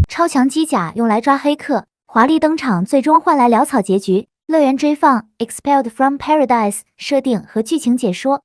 超强机甲用来抓黑客，华丽登场，最终换来潦草结局。乐园追放 Expelled from Paradise 设定和剧情解说。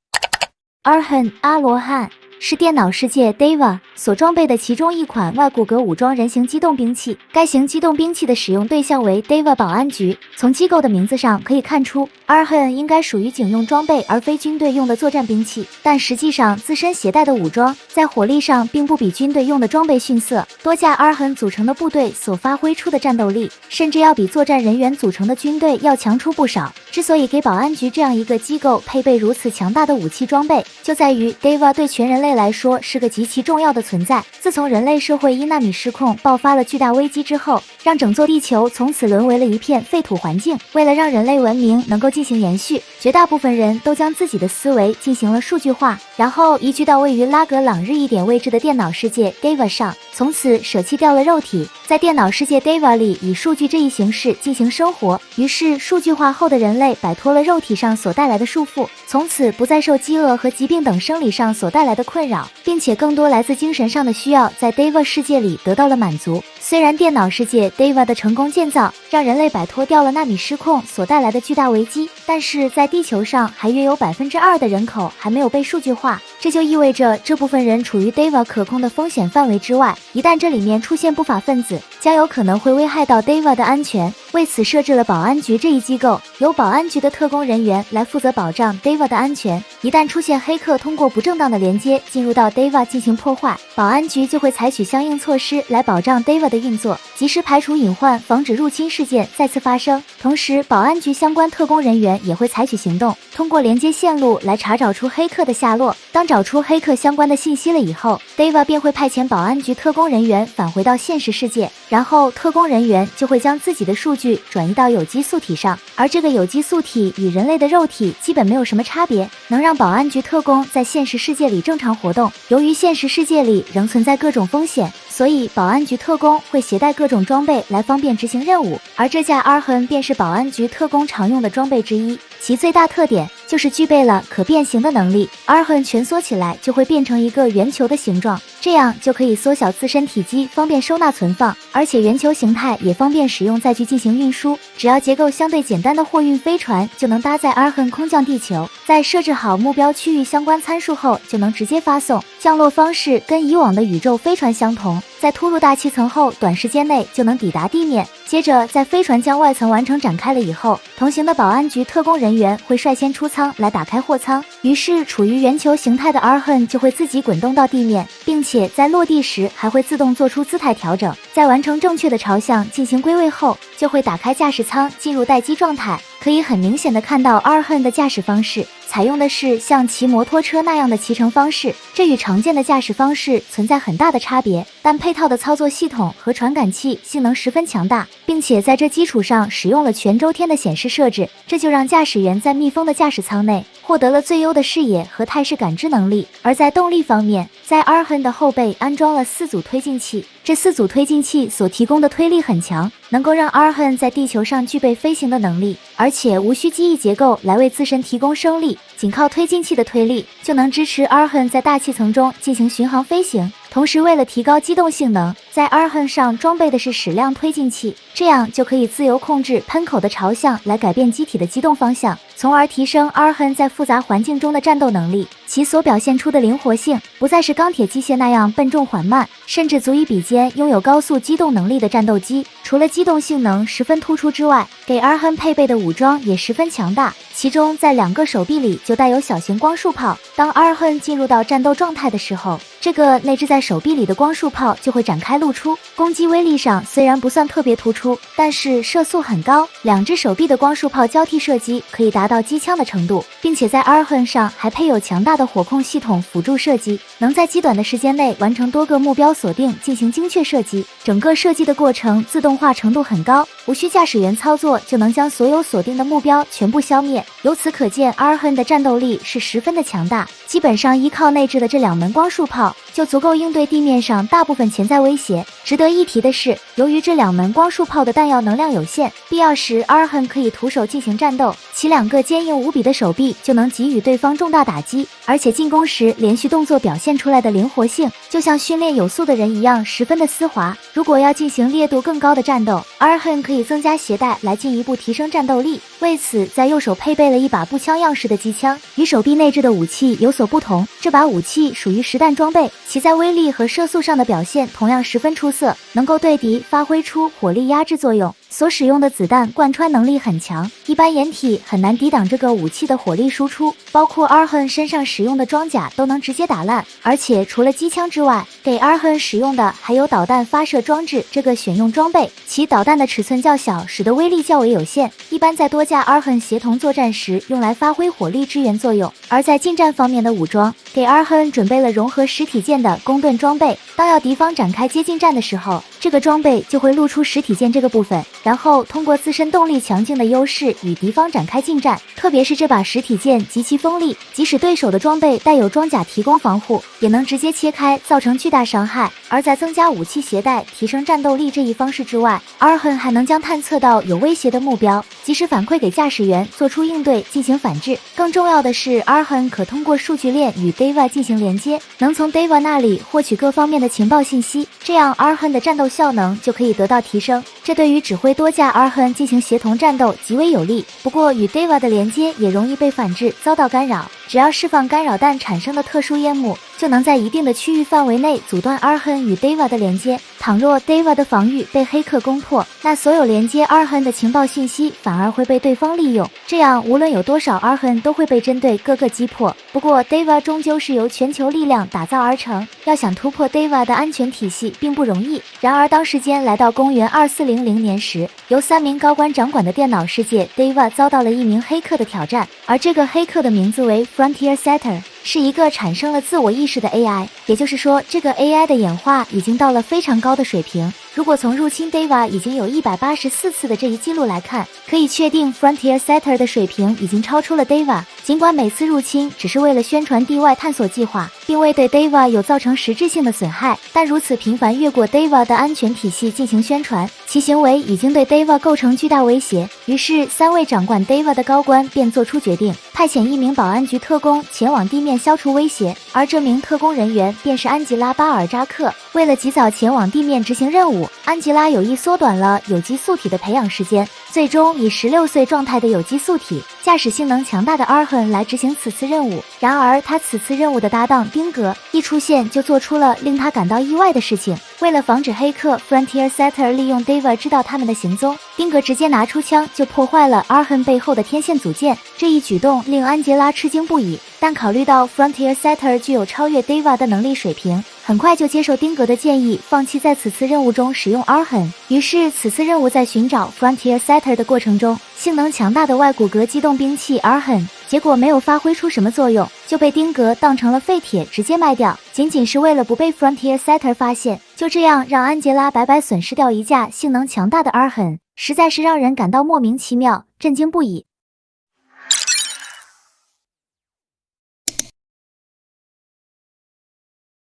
Arhan 阿罗汉是电脑世界 Deva 所装备的其中一款外骨骼武装人形机动兵器。该型机动兵器的使用对象为 Deva 保安局。从机构的名字上可以看出 ，Arhan 应该属于警用装备，而非军队用的作战兵器。但实际上，自身携带的武装在火力上并不比军队用的装备逊色。多架 Arhan 组成的部队所发挥出的战斗力，甚至要比作战人员组成的军队要强出不少。之所以给保安局这样一个机构配备如此强大的武器装备，就在于 Deva 对全人类来说是个极其重要的存在。自从人类社会因纳米失控爆发了巨大危机之后，让整座地球从此沦为了一片废土环境。为了让人类文明能够进行延续，绝大部分人都将自己的思维进行了数据化，然后移居到位于拉格朗日一点位置的电脑世界 Deva 上，从此舍弃掉了肉体，在电脑世界 Deva 里以数据这一形式进行生活。于是数据化后的人类摆脱了肉体上所带来的束缚，从此不再受饥饿和疾病等生理上所带来的困扰，并且更多来自精神上的需要在 Deva 世界里得到了满足。虽然电脑世界 Deva 的成功建造让人类摆脱掉了纳米失控所带来的巨大危机，但是在地球上还约有 2% 的人口还没有被数据化，这就意味着这部分人处于 Deva 可控的风险范围之外，一旦这里面出现不法分子，将有可能会危害到 Deva 的安全。为此设置了保安局这一机构，由保安局的特工人员来负责保障 Deva 的安全。一旦出现黑客通过不正当的连接进入到 Deva 进行破坏，保安局就会采取相应措施来保障 Deva 的运作，及时排除隐患，防止入侵事件再次发生。同时，保安局相关特工人员也会采取行动，通过连接线路来查找出黑客的下落。当找出黑客相关的信息了以后， Deva 便会派遣保安局特工人员返回到现实世界，然后特工人员就会将自己的数据转移到有机素体上，而这个有机素体与人类的肉体基本没有什么差别，能让保安局特工在现实世界里正常活动。由于现实世界里仍存在各种风险，所以保安局特工会携带各种装备来方便执行任务，而这架 Arhan 便是保安局特工常用的装备之一。其最大特点就是具备了可变形的能力， Arhan 蜷缩起来就会变成一个圆球的形状，这样就可以缩小自身体积，方便收纳存放，而且圆球形态也方便使用载具进行运输。只要结构相对简单的货运飞船就能搭载 Arhan 空降地球，在设置好目标区域相关参数后就能直接发送，降落方式跟以往的宇宙飞船相同，在突入大气层后短时间内就能抵达地面。接着在飞船将外层完成展开了以后，同行的保安局特工人员会率先出舱来打开货舱，于是处于圆球形态的 Arhan 就会自己滚动到地面，并且在落地时还会自动做出姿态调整，在完成正确的朝向进行归位后，就会打开驾驶舱进入待机状态。可以很明显的看到 Arhan 的驾驶方式采用的是像骑摩托车那样的骑乘方式，这与常见的驾驶方式存在很大的差别，但配套的操作系统和传感器性能十分强大，并且在这基础上使用了全周天的显示设置，这就让驾驶员在密封的驾驶舱内获得了最优的视野和态势感知能力。而在动力方面，在 Arhan 的后背安装了4组推进器，这4组推进器所提供的推力很强，能够让 Arhan 在地球上具备飞行的能力，而且无需机翼结构来为自身提供升力，仅靠推进器的推力就能支持 Arhan 在大气层中进行巡航飞行。同时为了提高机动性能，在 Arhan 上装备的是矢量推进器，这样就可以自由控制喷口的朝向来改变机体的机动方向，从而提升 Arhan 在复杂环境中的战斗能力。其所表现出的灵活性不再是钢铁机械那样笨重缓慢，甚至足以比肩拥有高速机动能力的战斗机。除了机动性能十分突出之外，给 Arhan 配备的武装也十分强大，其中在2个手臂里就带有小型光束炮。当 Arhan 进入到战斗状态的时候，这个内置在手臂里的光束炮就会展开露出，攻击威力上虽然不算特别突出，但是射速很高，2只手臂的光束炮交替射击可以达到机枪的程度，并且在 Arhan 上还配有强大的火控系统辅助射击，能在极短的时间内完成多个目标锁定进行精确射击。整个射击的过程自动化程度很高，无需驾驶员操作就能将所有锁定的目标全部消灭。由此可见 Arhan 的战斗力是十分的强大，基本上依靠内置的这2门光束炮就足够应对地面上大部分潜在威胁。值得一提的是，由于这2门光束炮的弹药能量有限，必要时 Arhan 可以徒手进行战斗，其2个坚硬无比的手臂就能给予对方重大打击。而且进攻时连续动作表现出来的灵活性，就像训练有素的人一样，十分的丝滑。如果要进行烈度更高的战斗，Arhan可以增加携带来进一步提升战斗力。为此，在右手配备了一把步枪样式的机枪，与手臂内置的武器有所不同。这把武器属于实弹装备，其在威力和射速上的表现同样十分出色，能够对敌发挥出火力压制作用。所使用的子弹贯穿能力很强，一般掩体很难抵挡这个武器的火力输出，包括 Arhan 身上使用的装甲都能直接打烂。而且除了机枪之外，给 Arhan 使用的还有导弹发射装置这个选用装备，其导弹的尺寸较小，使得威力较为有限，一般在多架 Arhan 协同作战时用来发挥火力支援作用。而在近战方面的武装，给 Arhan 准备了融合实体剑的弓盾装备，当要敌方展开接近战的时候，这个装备就会露出实体剑这个部分，然后通过自身动力强劲的优势与敌方展开近战。特别是这把实体剑极其锋利，即使对手的装备带有装甲提供防护，也能直接切开，造成巨大伤害。而在增加武器携带、提升战斗力这一方式之外，Arhan还能将探测到有威胁的目标，及时反馈给驾驶员做出应对，进行反制。更重要的是，Arhan可通过数据链与 Deva 进行连接，能从 Deva 那里获取各方面的情报信息，这样 Arhan 的战斗效能就可以得到提升。这对于指挥多架 Arhan 进行协同战斗极为有利。不过与 Deva 的连接也容易被反制，遭到干扰。只要释放干扰弹产生的特殊烟幕，就能在一定的区域范围内阻断 Arhan 与 Deva 的连接。倘若 Deva 的防御被黑客攻破，那所有连接 Arhan 的情报信息反而会被对方利用，这样无论有多少 Arhan 都会被针对各个击破。不过 Deva 终究是由全球力量打造而成，要想突破 Deva 的安全体系并不容易。然而当时间来到公元2400年时，由3名高官掌管的电脑世界 Deva 遭到了一名黑客的挑战，而这个黑客的名字为 Frontier Setter，是一个产生了自我意识的 AI， 也就是说，这个 AI 的演化已经到了非常高的水平。如果从入侵 Deva 已经有184次的这一记录来看，可以确定 Frontier Setter 的水平已经超出了 Deva。尽管每次入侵只是为了宣传地外探索计划，并未对 Deva 有造成实质性的损害，但如此频繁越过 Deva 的安全体系进行宣传，其行为已经对 Deva 构成巨大威胁。于是3位掌管 Deva 的高官便做出决定，派遣1名保安局特工前往地面消除威胁，而这名特工人员便是安吉拉·巴尔扎克。为了及早前往地面执行任务，安吉拉有意缩短了有机素体的培养时间，最终以16岁状态的有机素体驾驶性能强大的 Arhan 来执行此次任务。然而他此次任务的搭档丁格一出现就做出了令他感到意外的事情。为了防止黑客 Frontier Setter 利用 Deva 知道他们的行踪，丁格直接拿出枪就破坏了 Arhan 背后的天线组件。这一举动令安吉拉吃惊不已，但考虑到 Frontier Setter 具有超越 Deva 的能力水平，很快就接受丁格的建议，放弃在此次任务中使用 Arhan。于是此次任务在寻找 Frontier Setter 的过程中，性能强大的外骨骼机动兵器 Arhan 结果没有发挥出什么作用，就被丁格当成了废铁直接卖掉，仅仅是为了不被 Frontier Setter 发现。就这样让安吉拉白白损失掉一架性能强大的 Arhan，实在是让人感到莫名其妙，震惊不已。